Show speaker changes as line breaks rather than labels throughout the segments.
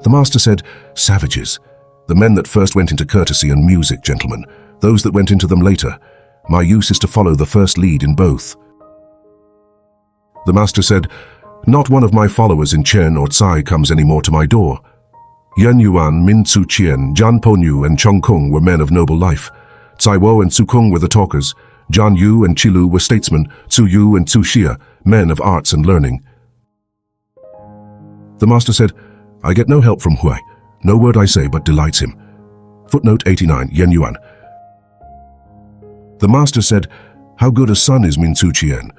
The master said, "Savages. The men that first went into courtesy and music, gentlemen. Those that went into them later. My use is to follow the first lead in both." The master said, "Not one of my followers in Chen or Tsai comes any more to my door. Yan Yuan, Min Tzu Chien, Zhan Ponyu, and Chong Kung were men of noble life. Tsai Wo and Tzu Kung were the talkers. Zhan Yu and Qilu were statesmen. Tzu Yu and Tzu Xia, men of arts and learning." The master said, "I get no help from Hui. No word I say but delights him." Footnote 89, Yan Yuan. The master said, "How good a son is Min Tzu Chien.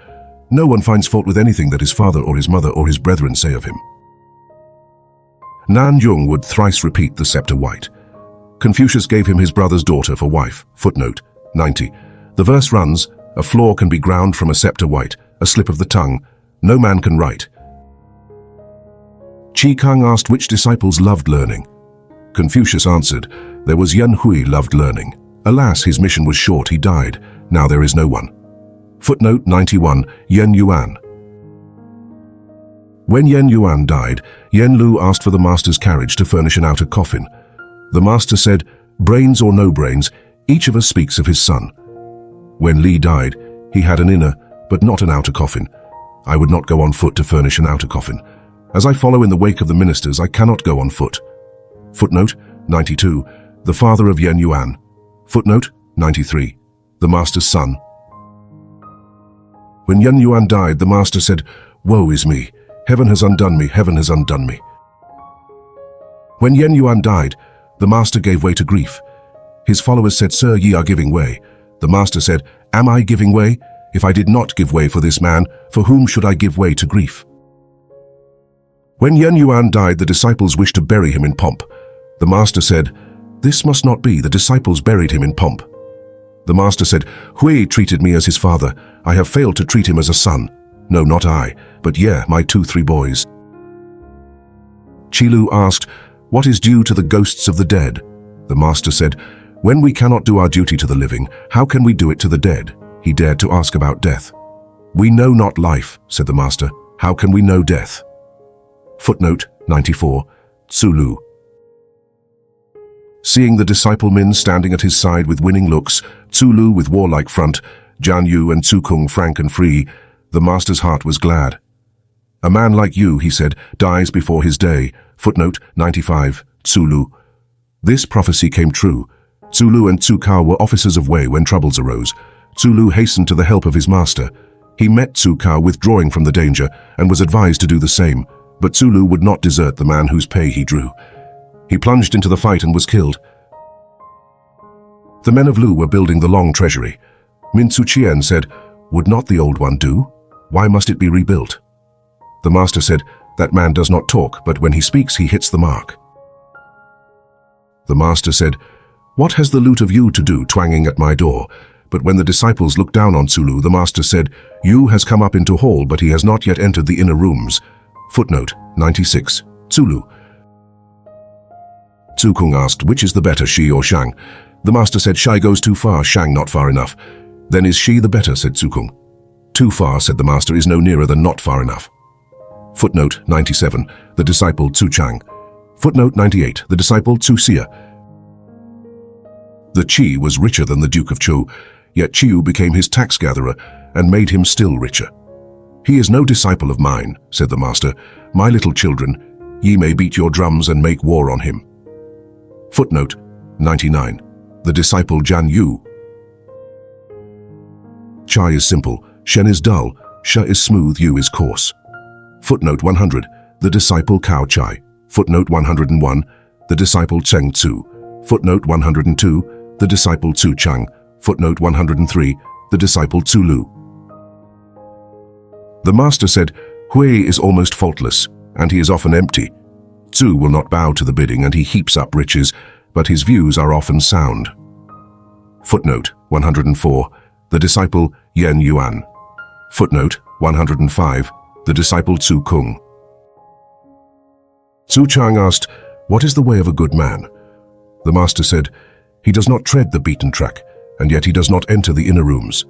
No one finds fault with anything that his father or his mother or his brethren say of him." Nan Yung would thrice repeat the scepter white. Confucius gave him his brother's daughter for wife. Footnote 90. The verse runs, "A flaw can be ground from a scepter white, a slip of the tongue. No man can write." Qi Kang asked which disciples loved learning. Confucius answered, "There was Yan Hui loved learning. Alas, his mission was short, he died. Now there is no one." Footnote 91, Yan Yuan. When Yan Yuan died, Yan Lu asked for the master's carriage to furnish an outer coffin. The master said, "Brains or no brains, each of us speaks of his son." When Li died, he had an inner, but not an outer coffin. I would not go on foot to furnish an outer coffin. As I follow in the wake of the ministers, I cannot go on foot. Footnote 92, the father of Yan Yuan. Footnote 93, the master's son. When Yan Yuan died, the master said, "Woe is me. Heaven has undone me, heaven has undone me." When Yan Yuan died, the master gave way to grief. His followers said, "Sir, ye are giving way." The master said, "Am I giving way? If I did not give way for this man, for whom should I give way to grief?" When Yan Yuan died, the disciples wished to bury him in pomp. The master said, "This must not be." The disciples buried him in pomp. The master said, "Hui treated me as his father. I have failed to treat him as a son. No, not I, but my 2-3 boys." Qilu asked, "What is due to the ghosts of the dead?" The master said, "When we cannot do our duty to the living, how can we do it to the dead?" He dared to ask about death. "We know not life," said the master. "How can we know death?" Footnote 94, Tsulu. Seeing the disciple Min standing at his side with winning looks, Tsulu with warlike front, Zhan Yu and Tzu Kung frank and free, the master's heart was glad. "A man like you," he said, "dies before his day." Footnote 95, Tsulu. This prophecy came true. Tsulu and Tzu Kao were officers of Wei when troubles arose. Tsulu hastened to the help of his master. He met Tzu Kao withdrawing from the danger and was advised to do the same, but Tsulu would not desert the man whose pay he drew. He plunged into the fight and was killed. The men of Lu were building the long treasury. Min Tzu Chien said, "Would not the old one do? Why must it be rebuilt?" The master said, "That man does not talk, but when he speaks he hits the mark." The master said, "What has the lute of Yu to do twanging at my door?" But when the disciples looked down on Tsulu, the master said, "Yu has come up into hall, but he has not yet entered the inner rooms." Footnote 96, Tsulu. Tzu Kung asked, "Which is the better, Shi or Shang?" The master said, "Shai goes too far, Shang not far enough." "Then is Shi the better," said Tzu Kung. "Too far," said the master, "is no nearer than not far enough." Footnote 97, the disciple Tzu Chang. Footnote 98, the disciple Tzu Xia. The Qi was richer than the Duke of Zhou, yet Qiu became his tax-gatherer and made him still richer. "He is no disciple of mine," said the master. "My little children, ye may beat your drums and make war on him." Footnote 99, the disciple Zhan Yu. Chai is simple, Shen is dull, Sha is smooth, Yu is coarse. Footnote 100, the disciple Cao Chai. Footnote 101, the disciple Cheng Tzu. Footnote 102, the disciple Tzu Chang. Footnote 103, the disciple Tzu Lu. The master said, "Hui is almost faultless, and he is often empty. Tzu will not bow to the bidding, and he heaps up riches, but his views are often sound." Footnote 104, the disciple Yan Yuan. Footnote 105, the disciple Tzu Kung. Tzu Chang asked, "What is the way of a good man?" The master said, "He does not tread the beaten track, and yet he does not enter the inner rooms."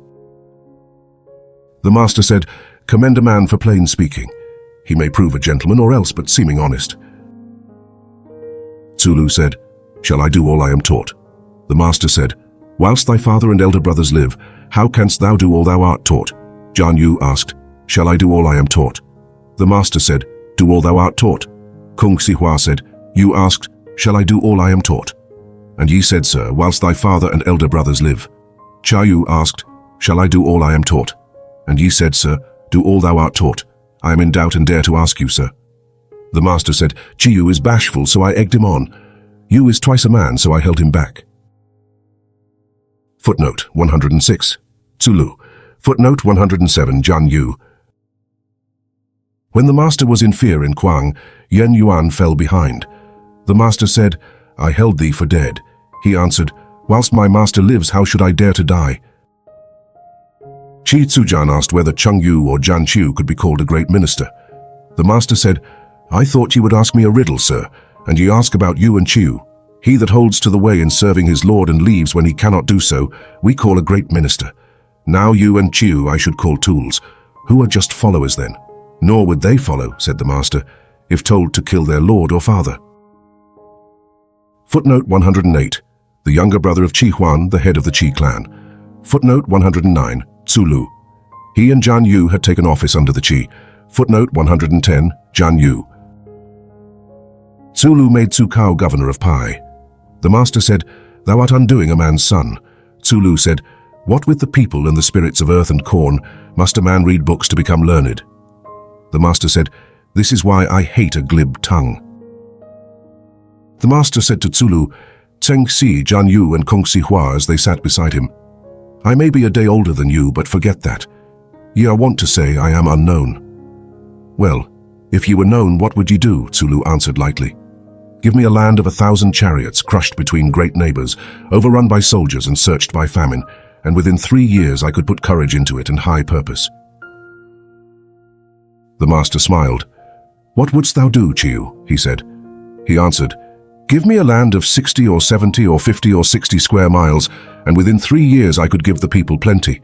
The master said, "Commend a man for plain speaking. He may prove a gentleman or else but seeming honest." Zulu said, "Shall I do all I am taught?" The master said, "Whilst thy father and elder brothers live, how canst thou do all thou art taught?" Jian Yu asked, "Shall I do all I am taught?" The master said, "Do all thou art taught." Kung Si Hua said, "You asked, shall I do all I am taught?" And ye said, "Sir, whilst thy father and elder brothers live." Cha Yu asked, "Shall I do all I am taught?" And ye said, "Sir, do all thou art taught." I am in doubt and dare to ask you, sir. The master said, Chi Yu is bashful, so I egged him on. Yu is twice a man, so I held him back. Footnote 106. Zulu. Footnote 107. Jian Yu. When the master was in fear in Kuang, Yen Yuan fell behind. The master said, "I held thee for dead." He answered, "Whilst my master lives, how should I dare to die?" Chi Tzujan asked whether Cheng Yu or Jian Qiu could be called a great minister. The master said, "I thought ye would ask me a riddle, sir, and ye ask about Yu and Qiu. He that holds to the way in serving his lord and leaves when he cannot do so, we call a great minister. Now Yu and Qiu I should call tools, who are just followers then. Nor would they follow," said the master, "if told to kill their lord or father." Footnote 108. The younger brother of Qi Huan, the head of the Qi clan. Footnote 109. Zulu. He and Jian Yu had taken office under the Qi. Footnote 110. Jian Yu. Zulu made Tsukao governor of Pai. The master said, "Thou art undoing a man's son." Zulu said, "What with the people and the spirits of earth and corn, must a man read books to become learned?" The master said, "This is why I hate a glib tongue." The master said to Zulu, Zheng Si, Jian Yu and Kung Si Hua as they sat beside him, "I may be a day older than you, but forget that. Ye are wont to say I am unknown." "Well, if ye were known, what would ye do?" Zulu answered lightly. "Give me a land of 1,000 chariots crushed between great neighbors, overrun by soldiers and searched by famine, and within 3 years I could put courage into it and high purpose." The master smiled. "What wouldst thou do, Qiu?" he said. He answered, "Give me a land of 60 or 70 or 50 or 60 square miles, and within 3 years I could give the people plenty.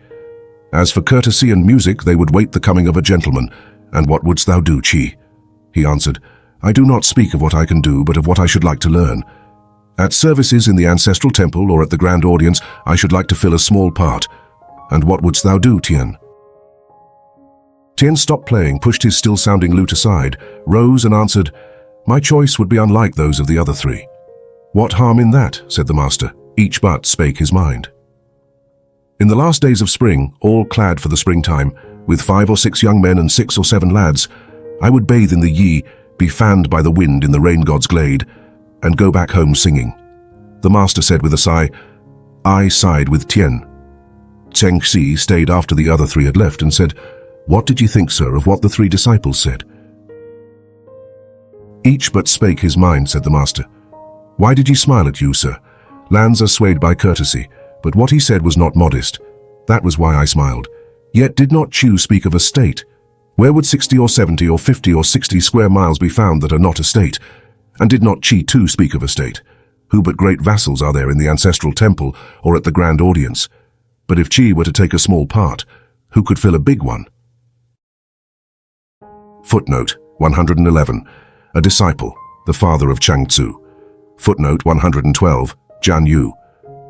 As for courtesy and music, they would wait the coming of a gentleman. And what wouldst thou do, Qi?" He answered, "I do not speak of what I can do, but of what I should like to learn. At services in the ancestral temple or at the grand audience, I should like to fill a small part. And what wouldst thou do, Tian?" Tian stopped playing, pushed his still-sounding lute aside, rose and answered, "My choice would be unlike those of the other 3. "What harm in that?" said the master. Each but spake his mind. In the last days of spring, all clad for the springtime, with 5 or 6 young men and 6 or 7 lads, I would bathe in the Yi, be fanned by the wind in the rain god's glade, and go back home singing. The master said with a sigh, I sighed with Tian. Zheng Si stayed after the other 3 had left and said, "What did you think, sir, of what the 3 disciples said?" "Each but spake his mind," said the master. "Why did ye smile at you, sir? Lands are swayed by courtesy, but what he said was not modest. That was why I smiled. Yet did not Chu speak of a state? Where would 60 or 70 or 50 or 60 square miles be found that are not a state? And did not Chi too speak of a state? Who but great vassals are there in the ancestral temple or at the grand audience? But if Chi were to take a small part, who could fill a big one?" Footnote 111. A disciple, the father of Chang Tzu. Footnote 112. Jian Yu.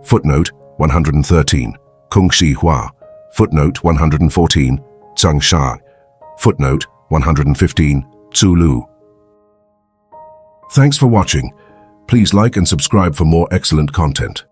Footnote 113. Kung Si Hua. Footnote 114. Zhang Sha. Footnote 115. Zhu Lu. Thanks for watching. Please like and subscribe for more excellent content.